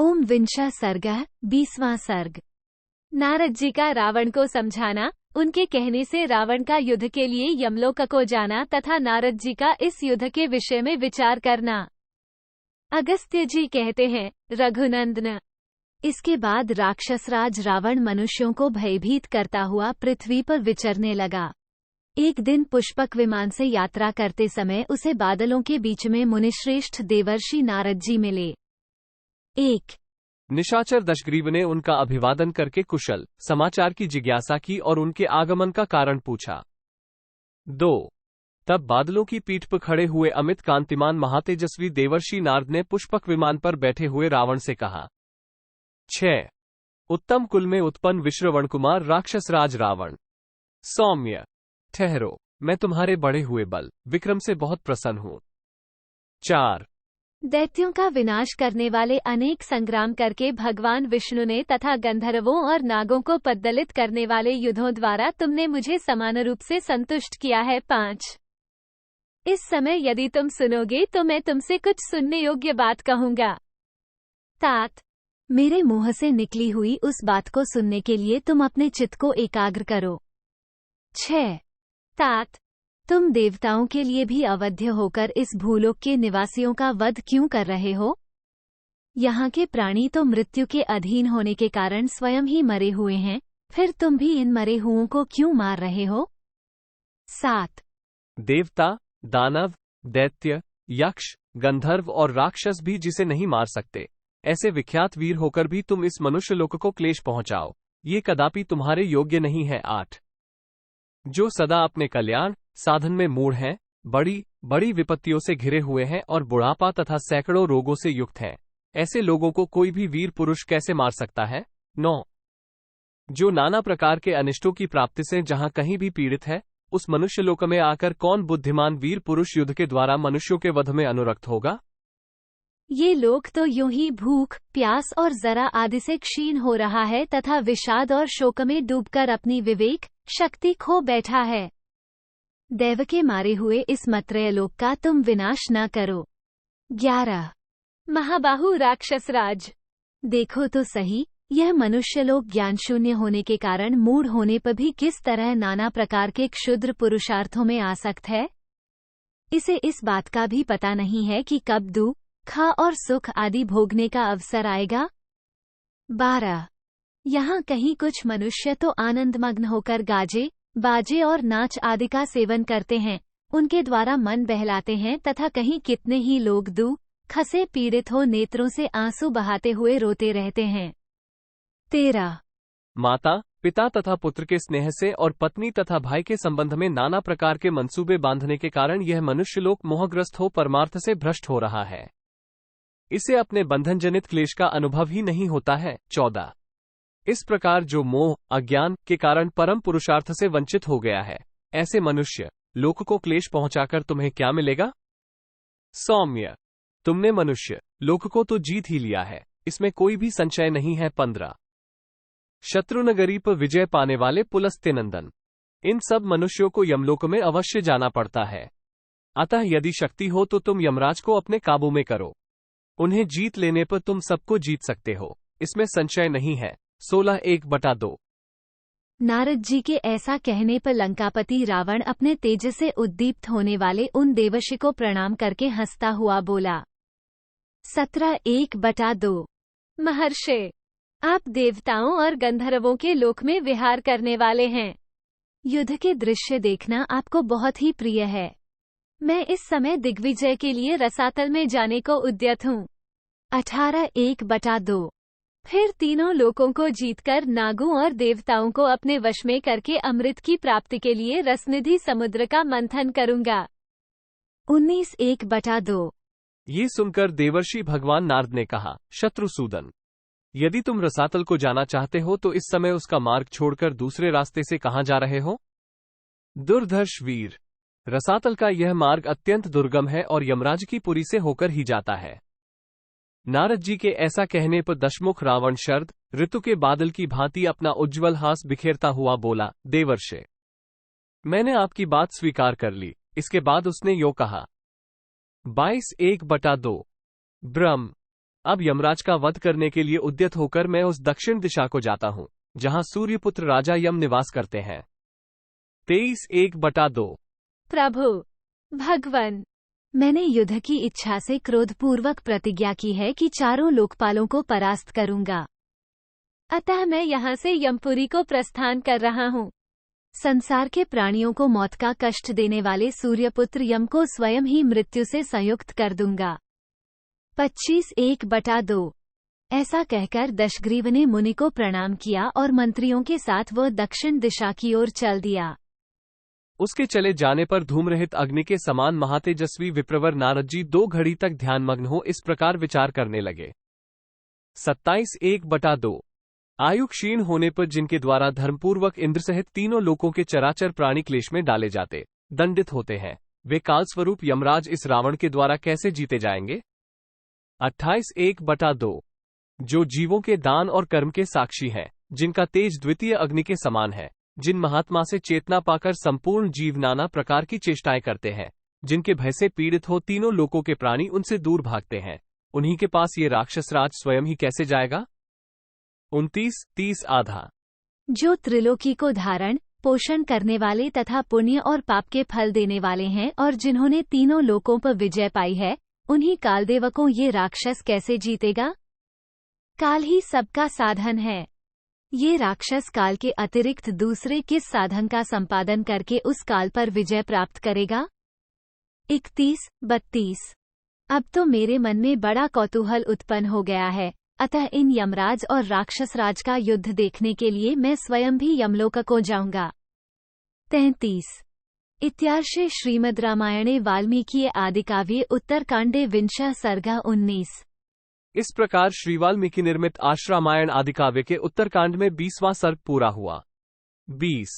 ओम विंशः सर्गः 20वां सर्ग। नारद जी का रावण को समझाना। उनके कहने से रावण का युद्ध के लिए यमलोक को जाना तथा नारद जी का इस युद्ध के विषय में विचार करना। अगस्त्य जी कहते हैं, रघुनंदन, इसके बाद राक्षसराज रावण मनुष्यों को भयभीत करता हुआ पृथ्वी पर विचरने लगा। एक दिन पुष्पक विमान से यात्रा करते समय उसे बादलों के बीच में मुनिश्रेष्ठ देवर्षि नारद जी मिले। एक निशाचर दशग्रीव ने उनका अभिवादन करके कुशल समाचार की जिज्ञासा की और उनके आगमन का कारण पूछा। 2 तब बादलों की पीठ पर खड़े हुए अमित कांतिमान महातेजस्वी देवर्षि नारद ने पुष्पक विमान पर बैठे हुए रावण से कहा। 6 उत्तम कुल में उत्पन्न विश्रवण कुमार राक्षसराज रावण, सौम्य ठहरो, मैं तुम्हारे बढ़े हुए बल विक्रम से बहुत प्रसन्न हूं। 4 दैत्यों का विनाश करने वाले अनेक संग्राम करके भगवान विष्णु ने तथा गंधर्वों और नागों को पद्दलित करने वाले युद्धों द्वारा तुमने मुझे समान रूप से संतुष्ट किया है। 5 इस समय यदि तुम सुनोगे तो मैं तुमसे कुछ सुनने योग्य बात कहूंगा। तात मेरे मुंह से निकली हुई उस बात को सुनने के लिए तुम अपने चित्त को एकाग्र करो। 6 तात तुम देवताओं के लिए भी अवध्य होकर इस भूलोक के निवासियों का वध क्यों कर रहे हो? यहाँ के प्राणी तो मृत्यु के अधीन होने के कारण स्वयं ही मरे हुए हैं, फिर तुम भी इन मरे हुओं को क्यों मार रहे हो? 7 देवता, दानव, दैत्य, यक्ष, गंधर्व और राक्षस भी जिसे नहीं मार सकते, ऐसे विख्यात वीर होकर भी तुम इस मनुष्य लोक को क्लेश पहुंचाओ, ये कदापि तुम्हारे योग्य नहीं है। 8 जो सदा अपने कल्याण साधन में मूढ़ हैं, बड़ी बड़ी विपत्तियों से घिरे हुए हैं और बुढ़ापा तथा सैकड़ों रोगों से युक्त हैं, ऐसे लोगों को कोई भी वीर पुरुष कैसे मार सकता है? 9 जो नाना प्रकार के अनिष्टों की प्राप्ति से जहां कहीं भी पीड़ित है, उस मनुष्य लोक में आकर कौन बुद्धिमान वीर पुरुष युद्ध के द्वारा मनुष्यों के वध में अनुरक्त होगा? ये लोक तो यूं ही भूख, प्यास और जरा आदि से क्षीण हो रहा है तथा विषाद और शोक में डूबकर अपनी विवेक शक्ति खो बैठा है। दैव के मारे हुए इस मत्रय लोक का तुम विनाश न करो। 11 महाबाहु राक्षसराज, देखो तो सही, यह मनुष्य लोक ज्ञान शून्य होने के कारण मूढ़ होने पर भी किस तरह नाना प्रकार के क्षुद्र पुरुषार्थों में आसक्त है। इसे इस बात का भी पता नहीं है कि कब दुख और सुख आदि भोगने का अवसर आएगा। 12 यहाँ कहीं कुछ मनुष्य तो आनंदमग्न होकर गाजे बाजे और नाच आदि का सेवन करते हैं, उनके द्वारा मन बहलाते हैं, तथा कहीं कितने ही लोग दुख से पीड़ित हो नेत्रों से आंसू बहाते हुए रोते रहते हैं। 13 माता पिता तथा पुत्र के स्नेह से और पत्नी तथा भाई के संबंध में नाना प्रकार के मंसूबे बांधने के कारण यह मनुष्य लोक मोहग्रस्त हो परमार्थ से भ्रष्ट हो रहा है। इसे अपने बंधन जनित क्लेश का अनुभव ही नहीं होता है। 14 इस प्रकार जो मोह अज्ञान के कारण परम पुरुषार्थ से वंचित हो गया है, ऐसे मनुष्य लोक को क्लेश पहुंचाकर तुम्हें क्या मिलेगा? सौम्य तुमने मनुष्य लोक को तो जीत ही लिया है, इसमें कोई भी संशय नहीं है। 15 शत्रुनगरी पर विजय पाने वाले पुलस्त्य नंदन, इन सब मनुष्यों को यमलोक में अवश्य जाना पड़ता है, अतः यदि शक्ति हो तो तुम यमराज को अपने काबू में करो, उन्हें जीत लेने पर तुम सबको जीत सकते हो, इसमें संशय नहीं है। 16 1/2 नारद जी के ऐसा कहने पर लंकापति रावण अपने तेज से उद्दीप्त होने वाले उन देवर्षि को प्रणाम करके हंसता हुआ बोला। 17 1/2 महर्षि, आप देवताओं और गंधर्वों के लोक में विहार करने वाले हैं, युद्ध के दृश्य देखना आपको बहुत ही प्रिय है। मैं इस समय दिग्विजय के लिए रसातल में जाने को उद्यत हूँ। 18 1/2 फिर तीनों लोकों को जीतकर नागों और देवताओं को अपने वश में करके अमृत की प्राप्ति के लिए रसनिधि समुद्र का मंथन करूंगा। 19 1/2 ये सुनकर देवर्षि भगवान नारद ने कहा, शत्रुसूदन, यदि तुम रसातल को जाना चाहते हो तो इस समय उसका मार्ग छोड़कर दूसरे रास्ते से कहां जा रहे हो? दुर्धर्ष वीर, रसातल का यह मार्ग अत्यंत दुर्गम है और यमराज की पुरी से होकर ही जाता है। नारद जी के ऐसा कहने पर दशमुख रावण शरद ऋतु के बादल की भांति अपना उज्ज्वल हास बिखेरता हुआ बोला, देवर्षि, मैंने आपकी बात स्वीकार कर ली। इसके बाद उसने यो कहा। 22 1/2 ब्रह्म, अब यमराज का वध करने के लिए उद्यत होकर मैं उस दक्षिण दिशा को जाता हूँ, जहाँ सूर्यपुत्र राजा यम निवास करते हैं। 23:1/2। प्रभु भगवान, मैंने युद्ध की इच्छा से क्रोधपूर्वक प्रतिज्ञा की है कि चारों लोकपालों को परास्त करूंगा। अतः मैं यहाँ से यमपुरी को प्रस्थान कर रहा हूँ। संसार के प्राणियों को मौत का कष्ट देने वाले सूर्यपुत्र यम को स्वयं ही मृत्यु से संयुक्त कर दूंगा। 25:1/2। ऐसा कहकर दशग्रीव ने मुनि को प्रणाम किया और मंत्रियों के साथ वह दक्षिण दिशा की ओर चल दिया। उसके चले जाने पर धूमरहित अग्नि के समान महातेजस्वी विप्रवर नारद जी 2 घड़ी तक ध्यानमग्न हो इस प्रकार विचार करने लगे। 27:1/2। आयु क्षीण होने पर जिनके द्वारा धर्मपूर्वक इंद्र सहित तीनों लोकों के चराचर प्राणी क्लेश में डाले जाते, दंडित होते हैं, वे कालस्वरूप यमराज इस रावण के द्वारा कैसे जीते जाएंगे। 28:1/2। जो जीवों के दान और कर्म के साक्षी हैं, जिनका तेज द्वितीय अग्नि के समान है, जिन महात्मा से चेतना पाकर संपूर्ण जीव नाना प्रकार की चेष्टाएं करते हैं, जिनके भय से पीड़ित हो तीनों लोकों के प्राणी उनसे दूर भागते हैं, उन्हीं के पास ये राक्षस राज स्वयं ही कैसे जाएगा। 29:30/2। जो त्रिलोकी को धारण पोषण करने वाले तथा पुण्य और पाप के फल देने वाले हैं और जिन्होंने तीनों लोकों पर विजय पाई है, उन्हीं कालदेवकों ये राक्षस कैसे जीतेगा। काल ही सबका साधन है। ये राक्षस काल के अतिरिक्त दूसरे किस साधन का संपादन करके उस काल पर विजय प्राप्त करेगा। 31:32। अब तो मेरे मन में बड़ा कौतूहल उत्पन्न हो गया है, अतः इन यमराज और राक्षसराज का युद्ध देखने के लिए मैं स्वयं भी यमलोक को जाऊंगा। 33। इत्यार्षे श्रीमद् रामायणे वाल्मीकि आदिकाव्ये उत्तरकांडे विंशः सर्गः 19। इस प्रकार श्री वाल्मीकि निर्मित आश्रामायण आदिकाव्य के उत्तरकांड में 20वां सर्ग पूरा हुआ। 20।